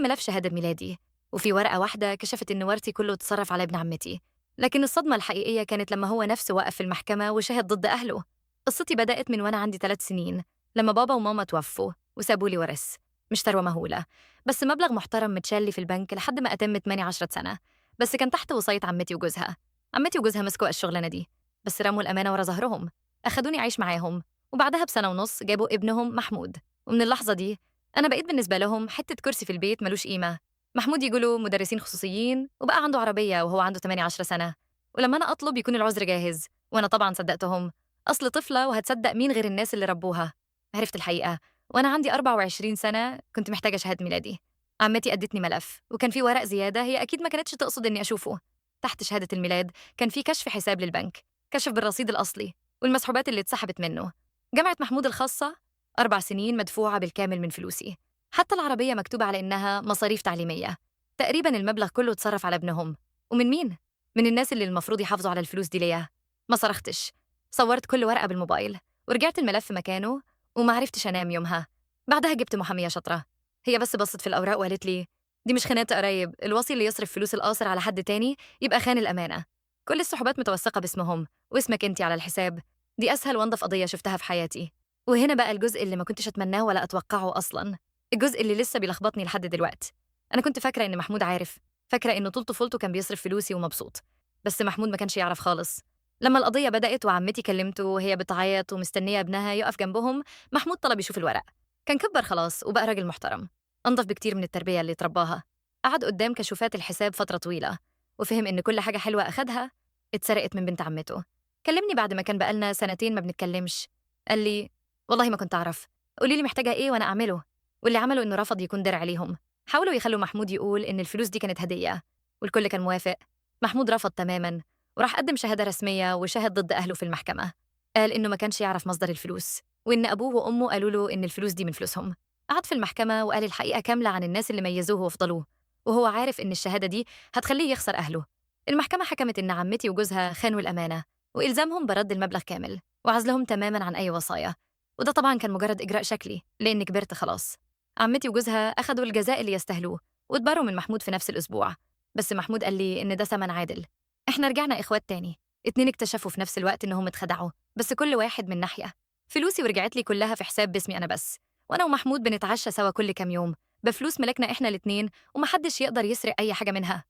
ملف شهادة ميلادي، وفي ورقة واحدة كشفت إن ورثي كله اتصرف على ابن عمتي. لكن الصدمة الحقيقية كانت لما هو نفسه وقف في المحكمة وشهد ضد أهله. قصتي بدأت من وأنا عندي 3 سنين، لما بابا وماما توفوا وسابوا لي ورث. مش ثروة مهولة، بس مبلغ محترم متشال لي في البنك لحد ما أتم 18 سنة. بس كان تحت وصاية عمتي وجوزها. عمتي وجوزها مسكوا الشغلانة دي، بس رموا الأمانة ورا ظهرهم. أخدوني أعيش معاهم، وبعدها بسنة ونص جابوا ابنهم محمود. ومن اللحظة دي أنا بقيت بالنسبة لهم حتة كرسي في البيت ملوش قيمة. محمود يقولوا مدرسين خصوصيين، وبقى عنده عربية وهو عنده 18 سنة. ولما أنا أطلب يكون العذر جاهز، وأنا طبعا صدقتهم. أصل طفلة وهتصدق مين غير الناس اللي ربوها. عرفت الحقيقة وأنا عندي 24 سنة، كنت محتاجة شهادة ميلادي. عمتي أدتني ملف وكان في ورق زيادة هي أكيد ما كانتش تقصد إني أشوفه. تحت شهادة الميلاد كان في كشف حساب للبنك، كشف بالرصيد الأصلي والمسحوبات اللي اتسحبت منه. جامعة محمود الخاصة 4 سنين مدفوعة بالكامل من فلوسي. حتى العربية مكتوب على إنها مصاريف تعليمية. تقريبا المبلغ كله اتصرف على ابنهم. ومن مين؟ من الناس اللي المفروض يحافظوا على الفلوس دي ليا. ما صرختش، صورت كل ورقة بالموبايل ورجعت الملف مكانه، وما عرفتش أنام يومها. بعدها جبت محامية شاطرة، هي بس بصت في الأوراق وقالت لي دي مش خيانة قرايب، الوصي اللي يصرف فلوس القاصر على حد تاني يبقى خان الأمانة. كل السحوبات متوثقة باسمهم واسمك انتي على الحساب. دي أسهل وأنظف قضية شفتها في حياتي. وهنا بقى الجزء اللي ما كنتش أتمناه ولا أتوقعه أصلاً، الجزء اللي لسه بيلخبطني لحد دلوقتي. أنا كنت فاكرة إن محمود عارف، فاكرة إنه طول طفولته كان بيصرف فلوسي ومبسوط. بس محمود ما كانش يعرف خالص. لما القضية بدأت وعمتي كلمته وهي بتعيط ومستنية ابنها يقف جنبهم، محمود طلب يشوف الورق. كان كبر خلاص وبقى راجل محترم، أنظف بكتير من التربية اللي ترباها. قعد قدام كشوفات الحساب فترة طويلة، وفهم إن كل حاجة حلوة أخدها اتسرقت من بنت عمته. كلمني بعد ما كان بقالنا سنتين ما بنتكلمش، قال لي والله ما كنت أعرف، قولي لي محتاجة إيه وأنا أعمله. واللي عمله إنه رفض يكون درع ليهم. حاولوا يخلوا محمود يقول إن الفلوس دي كانت هدية، والكل كان موافق. محمود رفض تماماً، وراح قدم شهادة رسمية وشهد ضد أهله في المحكمة. قال إنه ما كانش يعرف مصدر الفلوس، وإن أبوه وأمه قالوا له إن الفلوس دي من فلوسهم. قعد في المحكمة وقال الحقيقة كاملة عن الناس اللي ميزوه وفضلوه، وهو عارف إن الشهادة دي هتخليه يخسر أهله. المحكمة حكمت إن عمتي وجوزها خانوا الأمانة، وإلزامهم برد المبلغ كامل، وعزلهم تماماً عن أي وصايا. وده طبعاً كان مجرد إجراء شكلي لأني كبرت خلاص. عمتي وجوزها أخدوا الجزاء اللي يستاهلوه واتبروا من محمود في نفس الأسبوع. بس محمود قال لي إن ده ثمن عادل. إحنا رجعنا إخوات تاني، 2 اكتشفوا في نفس الوقت إنهم اتخدعوا، بس كل واحد من ناحية. فلوسي ورجعت لي كلها في حساب باسمي أنا بس، وأنا ومحمود بنتعشى سوا كل كام يوم بفلوس ملكنا إحنا الاتنين، ومحدش يقدر يسرق أي حاجة منها.